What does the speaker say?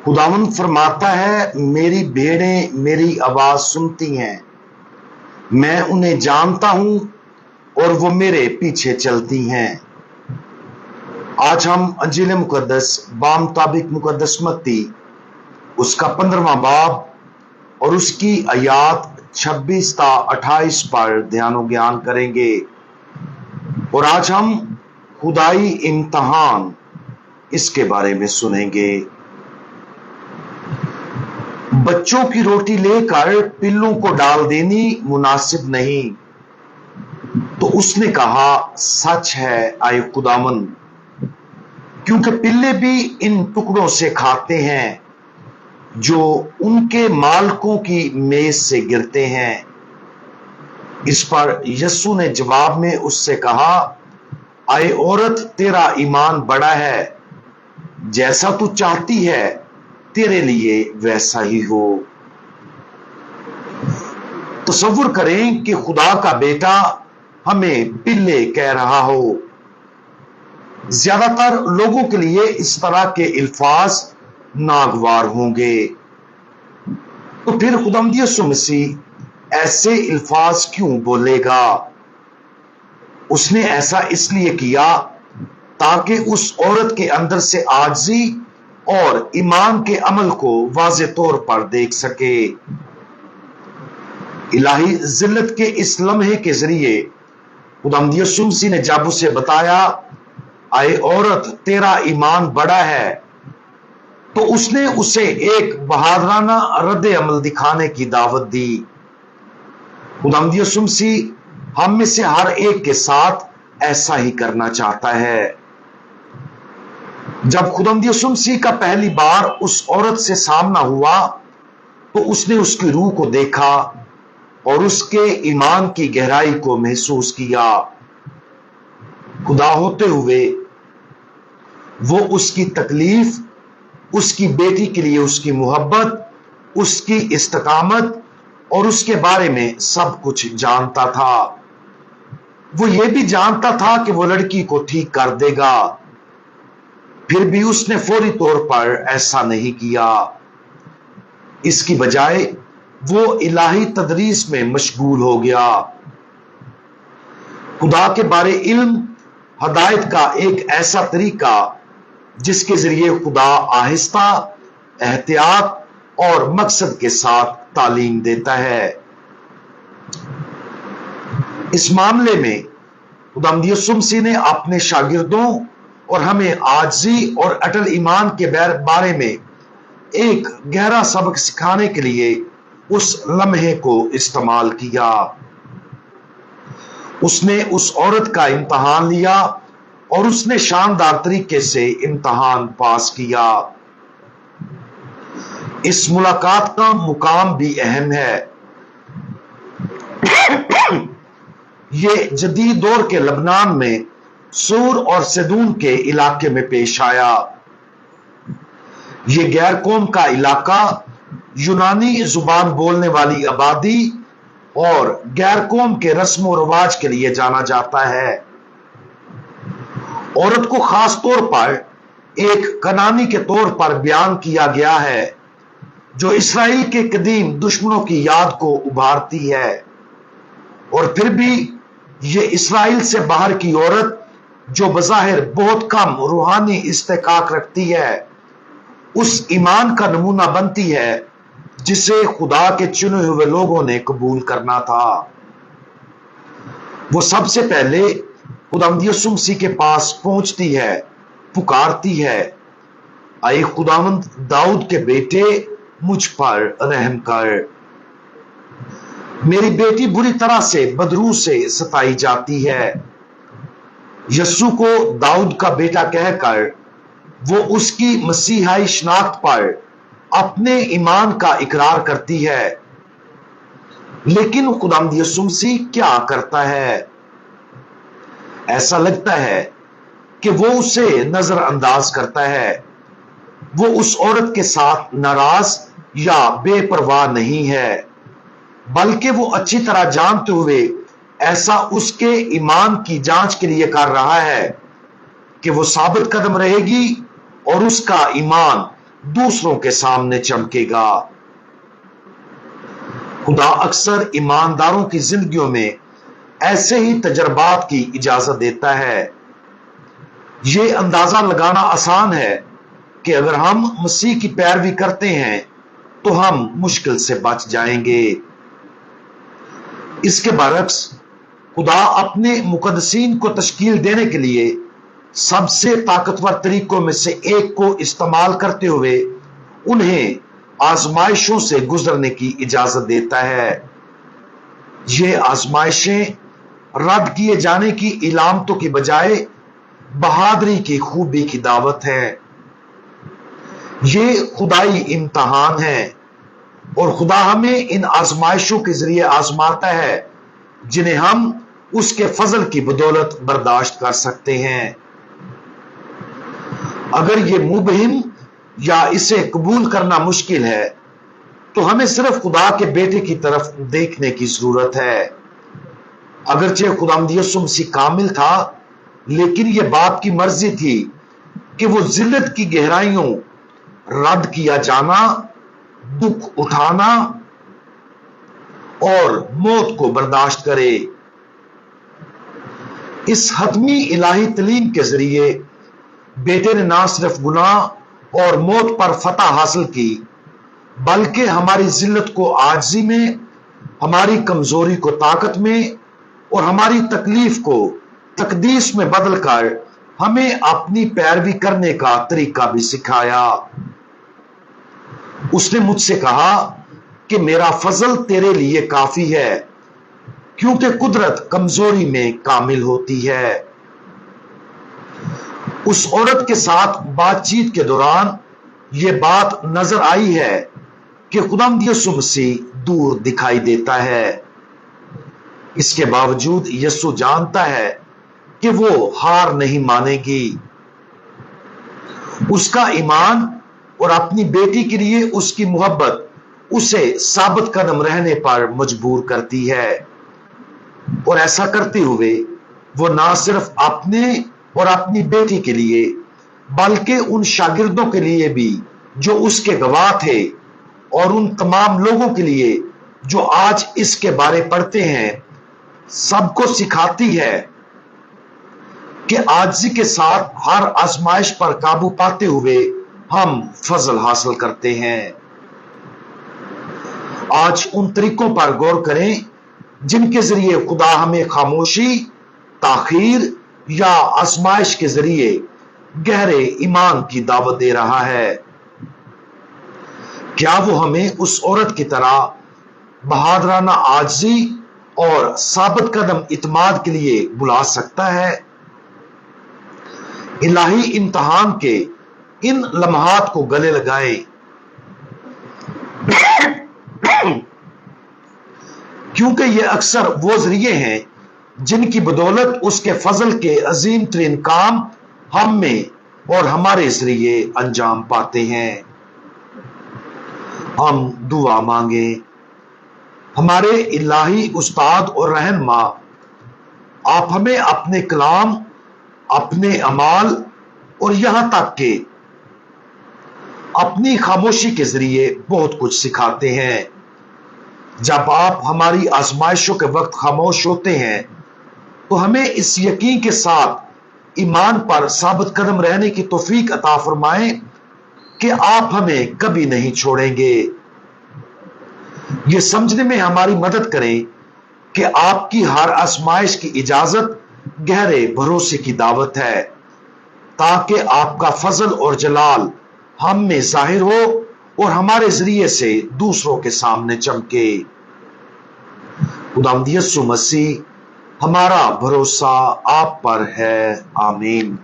खुदावंद फरमाता है, मेरी भेड़ें मेरी आवाज सुनती हैं, मैं उन्हें जानता हूं और वो मेरे पीछे चलती हैं। आज हम अंजील मुकद्दस बामुताबिक मुकद्दस मत्ती उसका 15वां बाब और उसकी आयात 26 ता 28 पर ध्यान ज्ञान करेंगे। और आज हम खुदाई इम्तहान इसके बारे में सुनेंगे। बच्चों की रोटी लेकर पिल्लों को डाल देनी मुनासिब नहीं। तो उसने कहा, सच है आए खुदावन, क्योंकि पिल्ले भी इन टुकड़ों से खाते हैं जो उनके मालकों की मेज से गिरते हैं। इस पर यीशु ने जवाब में उससे कहा, आए औरत, तेरा ईमान बड़ा है, जैसा तू चाहती है तेरे लिए वैसा ही हो। तसव्वुर करें कि खुदा का बेटा हमें पिल्ले कह रहा हो। ज्यादातर लोगों के लिए इस तरह के अल्फाज नागवार होंगे, तो फिर खुदावंद यीशु मसीह ऐसे अल्फाज क्यों बोलेगा? उसने ऐसा इसलिए किया ताकि उस औरत के अंदर से आजिज़ी और ईमान के अमल को वाज़े तौर पर देख सके। इलाही जिल्लत के इस लम्हे के जरिए खुदावंद यीशु मसीह ने जब उसे बताया, आए औरत, तेरा ईमान बड़ा है, तो उसने उसे एक बहादुराना रद्द अमल दिखाने की दावत दी। खुदावंद यीशु मसीह हम में से हर एक के साथ ऐसा ही करना चाहता है। जब खुदावंद यीशु मसीह का पहली बार उस औरत से सामना हुआ, तो उसने उसकी रूह को देखा और उसके ईमान की गहराई को महसूस किया। खुदा होते हुए वो उसकी तकलीफ, उसकी बेटी के लिए उसकी मोहब्बत, उसकी इस्तकामत और उसके बारे में सब कुछ जानता था। वो ये भी जानता था कि वो लड़की को ठीक कर देगा, फिर भी उसने फौरी तौर पर ऐसा नहीं किया। इसकी बजाय वो इलाही तदरीस में मशगूल हो गया। खुदा के बारे इल्म हदायत का एक ऐसा तरीका जिसके जरिए खुदा आहिस्ता, एहतियात और मकसद के साथ तालीम देता है। इस मामले में खुदावंद यीशु मसीह ने अपने शागिर्दों और हमें आजिज़ी और अटल ईमान के बारे में एक गहरा सबक सिखाने के लिए उस लम्हे को इस्तेमाल किया। उसने उस औरत का इम्तहान लिया और उसने शानदार तरीके से इम्तहान पास किया। इस मुलाकात का मुकाम भी अहम है। ये जदीद दौर के लबनान में सूर और सदून के इलाके में पेश आया। ये गैर कौम का इलाका यूनानी जुबान बोलने वाली आबादी और गैर कौम के रस्म रिवाज के लिए जाना जाता है। औरत को खास तौर पर एक कनानी के तौर पर बयान किया गया है, जो इसराइल के कदीम दुश्मनों की याद को उभारती है। और फिर भी ये इसराइल से बाहर की औरत, जो बज़ाहिर बहुत कम रूहानी इस्तेकाक रखती है, उस ईमान का नमूना बनती है जिसे खुदा के चुने हुए लोगों ने कबूल करना था। वो सबसे पहले खुदावंद यीशु मसीह के पास पहुंचती है, पुकारती है, आए खुदावंद दाऊद के बेटे, मुझ पर रहम कर। मेरी बेटी बुरी तरह से बदरू से सताई जाती है। यीशु को दाऊद का बेटा कहकर वो उसकी मसीहाई शनाख्त पर अपने ईमान का इकरार करती है। लेकिन खुदावंद यीशु मसीह क्या करता है? ऐसा लगता है कि वो उसे नजरअंदाज करता है। वो उस औरत के साथ नाराज या बेपरवाह नहीं है, बल्कि वो अच्छी तरह जानते हुए ऐसा उसके ईमान की जांच के लिए कर रहा है कि वो साबित कदम रहेगी اور اس کا ایمان دوسروں کے سامنے چمکے گا۔ خدا اکثر ایمانداروں کی زندگیوں میں ایسے ہی تجربات کی اجازت دیتا ہے۔ یہ اندازہ لگانا آسان ہے کہ اگر ہم مسیح کی پیروی کرتے ہیں تو ہم مشکل سے بچ جائیں گے۔ اس کے برعکس خدا اپنے مقدسین کو تشکیل دینے کے لیے سب سے طاقتور طریقوں میں سے ایک کو استعمال کرتے ہوئے انہیں آزمائشوں سے گزرنے کی اجازت دیتا ہے۔ یہ آزمائشیں رد کیے جانے کی علامتوں کی بجائے بہادری کی خوبی کی دعوت ہے۔ یہ خدائی امتحان ہے اور خدا ہمیں ان آزمائشوں کے ذریعے آزماتا ہے جنہیں ہم اس کے فضل کی بدولت برداشت کر سکتے ہیں۔ اگر یہ مبہم یا اسے قبول کرنا مشکل ہے تو ہمیں صرف خدا کے بیٹے کی طرف دیکھنے کی ضرورت ہے۔ اگرچہ خداوند یسوع مسیح کامل تھا، لیکن یہ باپ کی مرضی تھی کہ وہ ذلت کی گہرائیوں، رد کیا جانا، دکھ اٹھانا اور موت کو برداشت کرے۔ اس حتمی الہی تعلیم کے ذریعے بیٹے نے نہ صرف گناہ اور موت پر فتح حاصل کی، بلکہ ہماری ذلت کو عاجزی میں، ہماری کمزوری کو طاقت میں اور ہماری تکلیف کو تقدیس میں بدل کر ہمیں اپنی پیروی کرنے کا طریقہ بھی سکھایا۔ اس نے مجھ سے کہا کہ میرا فضل تیرے لیے کافی ہے، کیونکہ قدرت کمزوری میں کامل ہوتی ہے۔ اس عورت کے ساتھ بات چیت کے دوران یہ بات نظر آئی ہے کہ خداوند یسوع مسیح دور دکھائی دیتا ہے۔ اس کے باوجود یسوع جانتا ہے کہ وہ ہار نہیں مانے گی۔ اس کا ایمان اور اپنی بیٹی کے لیے اس کی محبت اسے ثابت قدم رہنے پر مجبور کرتی ہے، اور ایسا کرتے ہوئے وہ نہ صرف اپنے اور اپنی بیٹی کے لیے بلکہ ان شاگردوں کے لیے بھی جو اس کے گواہ تھے، اور ان تمام لوگوں کے لیے جو آج اس کے بارے پڑھتے ہیں، سب کو سکھاتی ہے کہ عاجزی کے ساتھ ہر آزمائش پر قابو پاتے ہوئے ہم فضل حاصل کرتے ہیں۔ آج ان طریقوں پر غور کریں جن کے ذریعے خدا ہمیں خاموشی، تاخیر یا آزمائش کے ذریعے گہرے ایمان کی دعوت دے رہا ہے۔ کیا وہ ہمیں اس عورت کی طرح بہادرانہ عاجزی اور ثابت قدم اعتماد کے لیے بلا سکتا ہے؟ الہی امتحان کے ان لمحات کو گلے لگائیں، کیونکہ یہ اکثر وہ ذریعے ہیں جن کی بدولت اس کے فضل کے عظیم ترین کام ہم میں اور ہمارے ذریعے انجام پاتے ہیں۔ ہم دعا مانگیں۔ ہمارے الہی استاد اور رہنما، آپ ہمیں اپنے کلام، اپنے اعمال اور یہاں تک کہ اپنی خاموشی کے ذریعے بہت کچھ سکھاتے ہیں۔ جب آپ ہماری آزمائشوں کے وقت خاموش ہوتے ہیں تو ہمیں اس یقین کے ساتھ ایمان پر ثابت قدم رہنے کی توفیق عطا فرمائیں کہ آپ ہمیں کبھی نہیں چھوڑیں گے۔ یہ سمجھنے میں ہماری مدد کریں کہ آپ کی ہر آزمائش کی اجازت گہرے بھروسے کی دعوت ہے، تاکہ آپ کا فضل اور جلال ہم میں ظاہر ہو اور ہمارے ذریعے سے دوسروں کے سامنے چمکے۔ خداوند یسوع مسیح، ہمارا بھروسہ آپ پر ہے۔ آمین۔